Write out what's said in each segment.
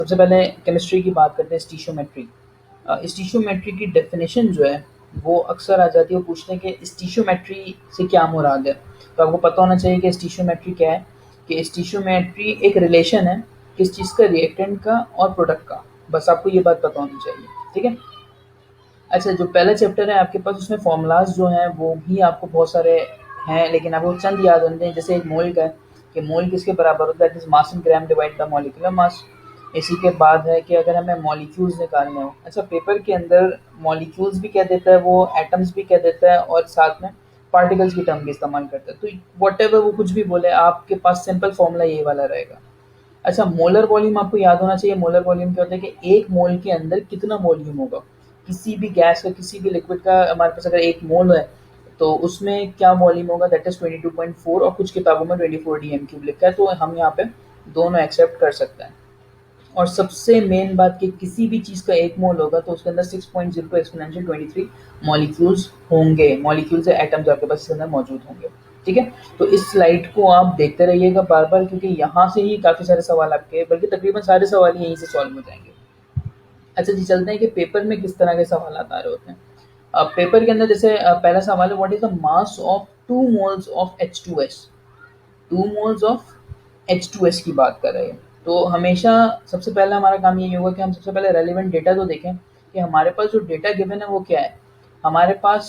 सबसे पहले केमिस्ट्री की बात करते हैं, स्टीशियोमेट्री। स्टीशियोमेट्री की डेफिनेशन जो है वो अक्सर आ जाती है, वो पूछते हैं कि स्टीशियोमेट्री से क्या मुराद है। तो आपको पता होना चाहिए कि स्टीशियोमेट्री क्या है। कि स्टीशियोमेट्री एक रिलेशन है किस चीज़ का, रिएक्टेंट का और प्रोडक्ट का। बस आपको ये बात पता होनी चाहिए, ठीक है। अच्छा, जो पहला चैप्टर है आपके पास, उसमें फॉर्मूलाज जो हैं वो भी आपको बहुत सारे हैं, लेकिन आपको चंद याद होने हैं। जैसे एक मोल का है कि मोल किसके बराबर होता है, that is mass in gram divide by molecular मास। इसी के बाद है कि अगर हमें मॉलिक्यूल्स निकालने हो, अच्छा पेपर के अंदर मॉलिक्यूल्स भी कह देता है वो, एटम्स भी कह देता है, और साथ में पार्टिकल्स की टर्म भी इस्तेमाल करता है। तो वट एवर वो कुछ भी बोले, आपके पास सिंपल फॉर्मूला ये वाला रहेगा। अच्छा, मोलर वॉल्यूम आपको याद होना चाहिए। मोलर वॉल्यूम क्या होता है कि एक मोल के अंदर कितना वॉल्यूम होगा, किसी भी गैस का, किसी भी लिक्विड का। हमारे पास अगर एक मोल है तो उसमें क्या वॉल्यूम होगा, दैट इज 22.4, और कुछ किताबों में 24 DM³ लिखा है, तो हम यहाँ पे दोनों एक्सेप्ट कर सकते हैं। और सबसे मेन बात कि किसी भी चीज़ का एक मोल होगा तो उसके अंदर 6.02 एक्सपोनेंशियल 23 मॉलिक्यूल्स होंगे। मॉलिक्यूल्स या एटम्स आपके पास इसके अंदर मौजूद होंगे, ठीक है। तो इस स्लाइड को आप देखते रहिएगा बार बार, क्योंकि यहाँ से ही काफ़ी सारे सवाल आपके, बल्कि तकरीबन सारे सवाल यहीं से सॉल्व हो जाएंगे। अच्छा जी, चलते हैं कि पेपर में किस तरह के सवाल आ रहे होते हैं। अब पेपर के अंदर जैसे पहला सवाल है, what is the mass of 2 moles of H2S। 2 moles of H2S की बात कर रहे हैं। तो हमेशा सबसे पहला हमारा काम यही होगा कि हम सबसे पहले रेलिवेंट डेटा तो देखें कि हमारे पास जो डेटा गिवन है वो क्या है। हमारे पास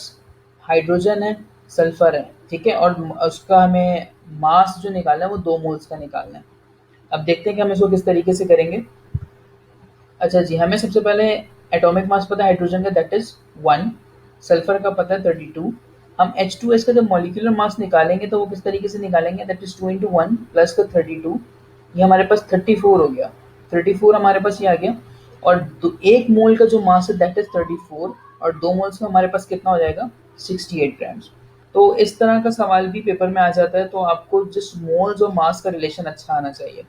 हाइड्रोजन है, सल्फर है, ठीक है, और उसका हमें मास जो निकालना है वो 2 मोल्स का निकालना है। अब देखते हैं कि हम इसको किस तरीके से करेंगे। अच्छा जी, हमें सबसे पहले एटॉमिक मास पता है हाइड्रोजन का, दैट इज 1। सल्फर का पता है 32। हम H2S का जब मॉलिक्यूलर मास निकालेंगे तो वो किस तरीके से निकालेंगे, दैट इज 2 × 1 प्लस का 32। ये हमारे पास 34 हो गया। 34 हमारे पास ये आ गया। और एक मोल का जो मास है दैट इज 34, और 2 मोल्स में हमारे पास कितना हो जाएगा, 68 ग्राम्स। तो इस तरह का सवाल भी पेपर में आ जाता है, तो आपको जिस मोल्स और मास का रिलेशन अच्छा आना चाहिए।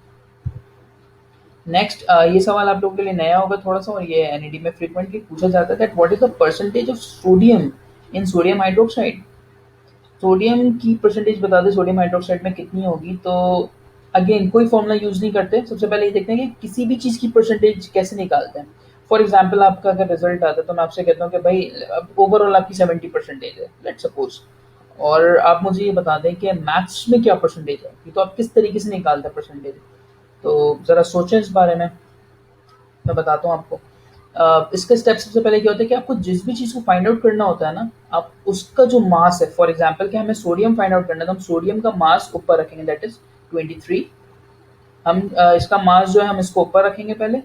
नेक्स्ट, ये सवाल आप लोगों के लिए नया होगा थोड़ा सा, और ये एनईडी में फ्रीक्वेंटली पूछा जाता है, that what is the percentage of sodium in sodium hydroxide. Sodium की परसेंटेज बता दें सोडियम हाइड्रोक्साइड में कितनी होगी। तो अगेन कोई फॉर्मूला यूज नहीं करते, सबसे पहले ये देखते हैं कि किसी भी चीज़ की परसेंटेज कैसे निकालते हैं। फॉर एग्जाम्पल, आपका अगर रिजल्ट आता है तो मैं आपसे कहता हूँ कि भाई ओवरऑल आपकी 70% है, लेट सपोज, और आप मुझे ये बता दें कि मैथ्स में क्या परसेंटेज है, तो आप किस तरीके से निकालते हैं परसेंटेज। तो ज़रा सोचें इस बारे में, मैं बताता हूँ आपको। इसका स्टेप सबसे पहले क्या होता है कि आपको जिस भी चीज़ को फाइंड आउट करना होता है ना, आप उसका जो मास है, फॉर एग्जांपल कि हमें सोडियम फाइंड आउट करना है, तो हम सोडियम का मास ऊपर रखेंगे, दैट इज 23। हम इसका मास जो है हम इसको ऊपर रखेंगे पहले,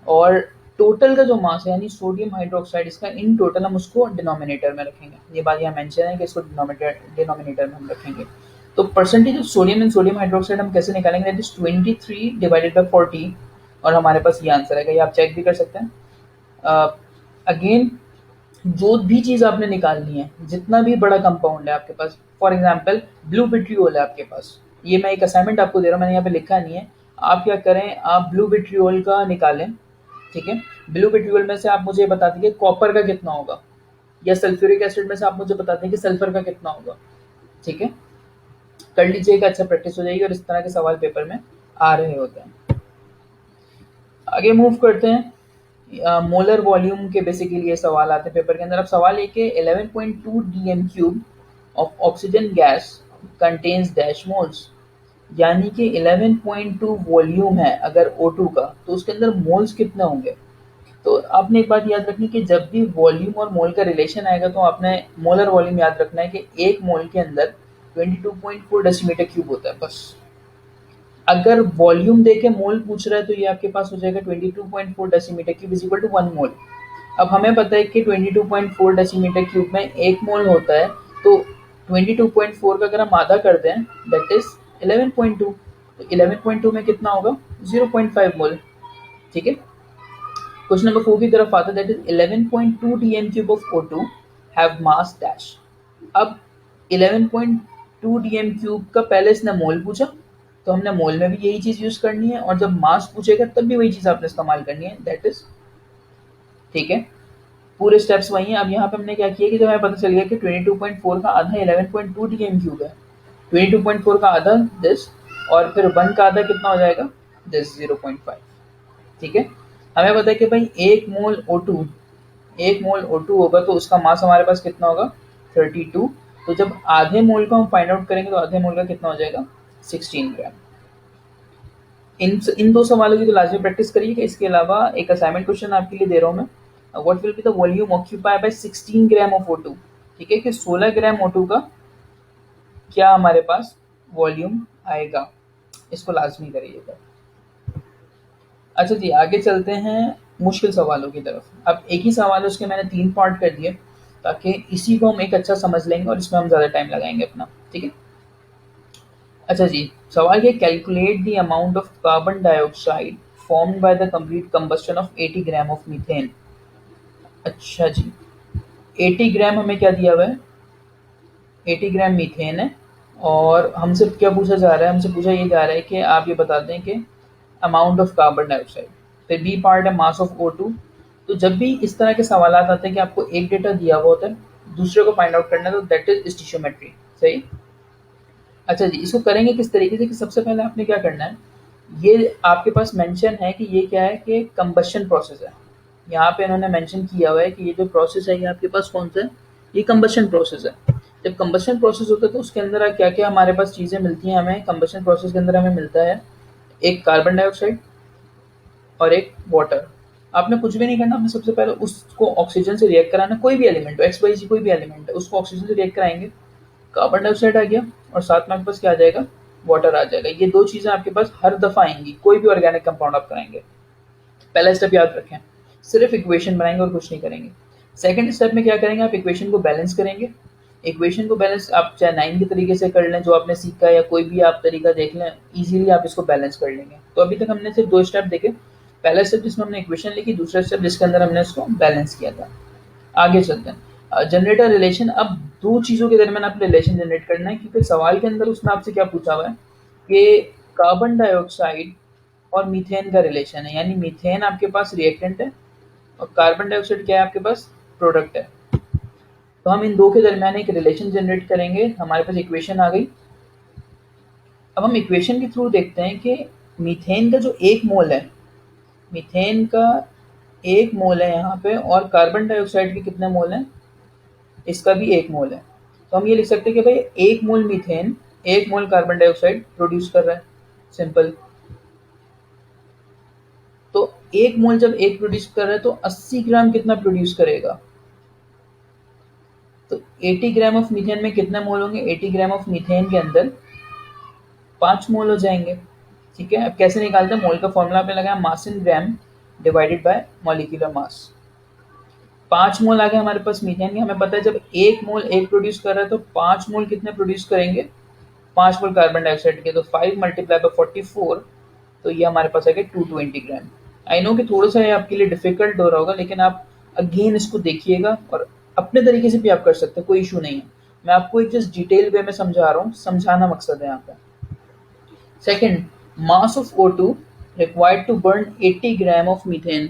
और टोटल का जो मास है यानी सोडियम हाइड्रोक्साइड, इसका इन टोटल हम उसको डिनोमिनेटर में रखेंगे। ये बात यहाँ मेंशन है कि इसको डिनोमिनेटर में हम रखेंगे। तो percentage of sodium in sodium hydroxide हम कैसे निकालेंगे, दैट इज 23 डिवाइडेड बाई 40, और हमारे पास ये आंसर आएगा। ये आप चेक भी कर सकते हैं। अगेन, जो भी चीज़ आपने निकालनी है, जितना भी बड़ा कंपाउंड है आपके पास, फॉर एग्जांपल ब्लू विट्रियोल है आपके पास, ये मैं एक असाइनमेंट आपको दे रहा हूँ, मैंने यहाँ पे लिखा नहीं है। आप क्या करें, आप ब्लू विट्रियोल का निकालें, ठीक है। ब्लू विट्रियोल में से आप मुझे बता दीजिए कॉपर का कितना होगा, या सल्फ्यूरिक एसिड में से आप मुझे बता दें कि सल्फर का कितना होगा, ठीक है। कर लीजिएगा, अच्छा प्रैक्टिस हो जाएगी, और इस तरह के सवाल पेपर में आ रहे होते हैं। आगे मूव करते हैं। मोलर वॉल्यूम के बेसिकली ये सवाल आते हैं पेपर के अंदर। अब सवाल एक है, 11.2 DM³ of oxygen gas contains dash moles. यानी कि 11.2 वॉल्यूम है अगर O2 का, तो उसके अंदर मोल्स कितने होंगे। तो आपने एक बात याद रखनी कि जब भी वॉल्यूम और मोल का रिलेशन आएगा तो आपने मोलर वॉल्यूम याद रखना है कि एक मोल के अंदर 22.4 डेसीमीटर क्यूब होता है बस। अगर वॉल्यूम देके मोल पूछ रहा है तो ये आपके पास हो जाएगा 22.4 decimetre cube is equal to 1 mole. अब हमें पता है कि 22.4 डेसीमीटर क्यूब में 1 मोल होता है, तो 22.4 का अगर हम आधा कर दें दैट इज 11.2। तो 11.2 में कितना होगा, 0.5 मोल, ठीक है। क्वेश्चन नंबर 4 की तरफ आता है, that is 11.2 DM³ of O2 have mass dash. अब 11.2 DM³ का पहले इसने मोल पूछा, तो हमने मोल में भी यही चीज़ यूज़ करनी है, और जब मास पूछेगा तब भी वही चीज़ आपने इस्तेमाल करनी है, दैट इज, ठीक है। पूरे स्टेप्स वही हैं। अब यहाँ पे हमने क्या किया कि जब हमें पता चल गया कि 22.4 का आधा 11.2 DM³ है, 22.4 का आधा दिस, और फिर 1 का आधा कितना हो जाएगा, दिस 0.5। ठीक है। हमें पता है कि भाई 1 मोल O2 होगा तो उसका मास हमारे पास कितना होगा 32। तो जब आधे मोल को हम फाइंड आउट करेंगे तो आधे मोल का कितना हो जाएगा 16 ग्राम। इन दो सवालों की तो लाजमी प्रैक्टिस करिएगा। इसके अलावा एक असाइनमेंट क्वेश्चन आपके लिए दे रहा हूँ मैं, what will be the volume occupy by 16 gram of O2। ठीक है, कि 16 ग्राम O2 का क्या हमारे पास वॉल्यूम आएगा, इसको लाजमी करिएगा। अच्छा जी, आगे चलते हैं मुश्किल सवालों की तरफ। अब एक ही सवाल है, उसके मैंने 3 पार्ट कर दिए ताकि इसी को हम एक अच्छा समझ लेंगे और इसमें हम ज़्यादा टाइम लगाएंगे अपना। ठीक है। अच्छा जी, सवाल ये, calculate the amount of carbon dioxide formed by the complete combustion of 80 gram of methane. अच्छा जी, 80 ग्राम हमें क्या दिया हुआ है, 80 ग्राम मीथेन है। और हमसे क्या पूछा जा रहा है, हमसे पूछा ये जा रहा है कि आप ये बता दें कि अमाउंट ऑफ कार्बन डाइऑक्साइड। फिर बी पार्ट है मास ऑफ O2। तो जब भी इस तरह के सवाल आते हैं कि आपको एक डेटा दिया हुआ होता है, दूसरे को फाइंड आउट करना है, तो दैट इज स्टिशियोमेट्री। सही। अच्छा जी, इसको करेंगे किस तरीके से कि सबसे पहले आपने क्या करना है, ये आपके पास मेंशन है कि ये क्या है कि कंबशन प्रोसेस है। यहाँ पे इन्होंने मेंशन किया हुआ है कि ये जो प्रोसेस है ये आपके पास कौन सा है, ये कंबशन प्रोसेस है। जब कंबशन प्रोसेस होता है तो उसके अंदर क्या क्या हमारे पास चीज़ें मिलती हैं हमें, कंबशन प्रोसेस के अंदर हमें मिलता है एक कार्बन डाइऑक्साइड और एक वाटर। आपने कुछ भी नहीं करना, आपने सबसे पहले उसको ऑक्सीजन से रिएक्ट कराना। कोई भी एलिमेंट हो, एक्स वाई जी कोई भी एलिमेंट है, उसको ऑक्सीजन से रिएक्ट कराएंगे, कार्बन डाइऑक्साइड आ गया और साथ में आपके पास क्या आ जाएगा, वाटर आ जाएगा। ये दो चीजें आपके पास हर दफा आएंगी कोई भी ऑर्गेनिक कंपाउंड आप कराएंगे। पहला स्टेप याद रखें, सिर्फ इक्वेशन बनाएंगे और कुछ नहीं करेंगे। सेकंड स्टेप में क्या करेंगे, आप इक्वेशन को बैलेंस करेंगे। इक्वेशन को बैलेंस आप चाहे 9 के तरीके से कर लें जो आपने सीखा है, या कोई भी आप तरीका देख लें, इजीली आप इसको बैलेंस कर लेंगे। तो अभी तक हमने सिर्फ 2 स्टेप देखे, पहला स्टेप जिसमें हमने इक्वेशन लिखी, दूसरा स्टेप जिसके अंदर हमने इसको बैलेंस किया था। आगे चलते हैं, जनरेटर रिलेशन। अब दो चीज़ों के दरमियान आप रिलेशन जनरेट करना है, क्योंकि सवाल के अंदर उसने आपसे क्या पूछा हुआ है कि कार्बन डाइऑक्साइड और मीथेन का रिलेशन है, यानी मीथेन आपके पास रिएक्टेंट है और कार्बन डाइऑक्साइड क्या है आपके पास, प्रोडक्ट है। तो हम इन दो के दरमियान एक रिलेशन जनरेट करेंगे। हमारे पास इक्वेशन आ गई। अब हम इक्वेशन के थ्रू देखते हैं कि मीथेन का जो 1 मोल है, मीथेन का 1 मोल है यहाँ पे, और कार्बन डाइऑक्साइड के कितने मोल हैं, इसका भी 1 मोल है। तो हम ये लिख सकते हैं कि भाई 1 mole methane 1 mole carbon dioxide produce कर रहा है। सिंपल। तो 1 मोल जब एक प्रोड्यूस कर रहा है तो 80 ग्राम कितना प्रोड्यूस करेगा, तो 80 ग्राम ऑफ मीथेन में कितने मोल होंगे, 80 ग्राम ऑफ मीथेन के अंदर 5 मोल हो जाएंगे। ठीक है। अब कैसे निकालते हैं, मोल का फॉर्मूला आपने लगाया mass in gram divided by molecular mass. 5 mole आ गए हमारे पास मीथेन के। हमें पता है जब 1 मोल एक प्रोड्यूस कर रहा है तो 5 मोल कितने प्रोड्यूस करेंगे, 5 मोल कार्बन डाइऑक्साइड के। तो 5 मल्टीप्लाई बाय 44, तो ये हमारे पास आ गया 220 ग्राम। आई नो कि थोड़ा सा ये आपके लिए डिफिकल्ट हो रहा होगा, लेकिन आप अगेन इसको देखिएगा और अपने तरीके से भी आप कर सकते हैं, कोई इशू नहीं है। मैं आपको एक जस्ट डिटेल वे में समझा रहा हूँ, समझाना मकसद है यहाँ पे। Second, mass of O2 required to burn 80 gram of methane.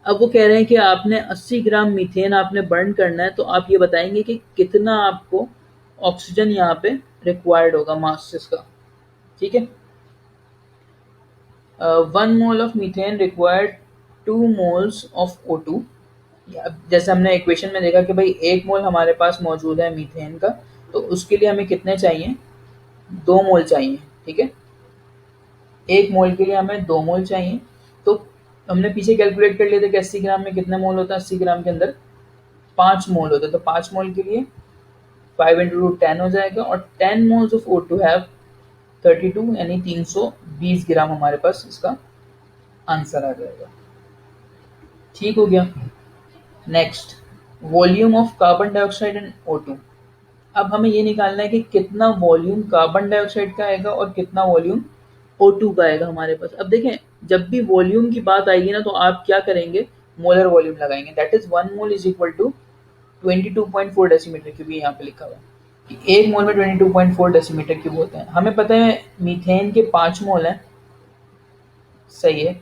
अब वो कह रहे हैं कि आपने 80 ग्राम मीथेन आपने बर्न करना है, तो आप ये बताएंगे कि कितना आपको ऑक्सीजन यहाँ पे रिक्वायर्ड होगा मास इसका। ठीक है। 1 mole of methane required 2 moles of O2। जैसे हमने इक्वेशन में देखा कि भाई 1 मोल हमारे पास मौजूद है मीथेन का, तो उसके लिए हमें कितने चाहिए, 2 मोल चाहिए। ठीक है। 1 मोल के लिए हमें 2 मोल चाहिए। तो हमने पीछे कैलकुलेट कर लिया था कि 80 ग्राम में कितने मोल होता है, 80 ग्राम के अंदर 5 मोल होते हैं। तो 5 मोल के लिए 5 इंटू 10 हो जाएगा, और 10 मोल्स ऑफ O2 हैव 32, यानी 320 ग्राम हमारे पास इसका आंसर आ जाएगा। ठीक हो गया। Next, volume of carbon dioxide and O2। अब हमें ये निकालना है कि कितना वॉल्यूम कार्बन डाइऑक्साइड का आएगा और कितना वॉल्यूम O2 का आएगा हमारे पास। अब देखें, जब भी वॉल्यूम की बात आएगी ना, तो आप क्या करेंगे, मोलर वॉल्यूम लगाएंगे। That is 1 mole is equal to 22.4 decimetre cube. यहाँ पे लिखा हुआ है कि 1 मोल में 22.4 डेसीमीटर क्यूब होते हैं। हमें पता है मीथेन के 5 मोल हैं। सही है।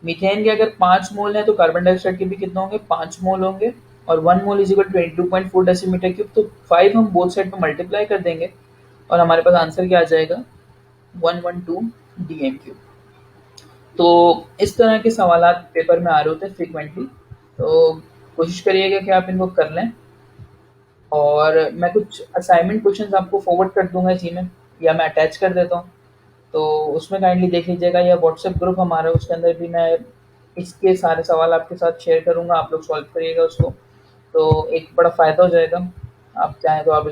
मीथेन के अगर 5 मोल है तो कार्बन डाइऑक्साइड के भी कितना होंगे, 5 मोल होंगे। और 1 mole is equal 22.4 decimetre cube. तो 5 हम बोथ साइड पे मल्टीप्लाई कर देंगे और हमारे पास आंसर क्या आ जाएगा, 112 DM क्यूब। तो इस तरह के सवालात पेपर में आ रहे होते हैं फ्रीक्वेंटली। तो कोशिश करिएगा कि आप इनको कर लें, और मैं कुछ असाइनमेंट क्वेश्चंस आपको फॉरवर्ड कर दूँगा इसी में, या मैं अटैच कर देता हूँ। तो उसमें काइंडली देख लीजिएगा, या व्हाट्सएप ग्रुप हमारा है, उसके अंदर भी मैं इसके सारे सवाल आपके साथ शेयर करूँगा, आप लोग सॉल्व करिएगा उसको। तो एक बड़ा फ़ायदा हो जाएगा। आप चाहें तो आप इसको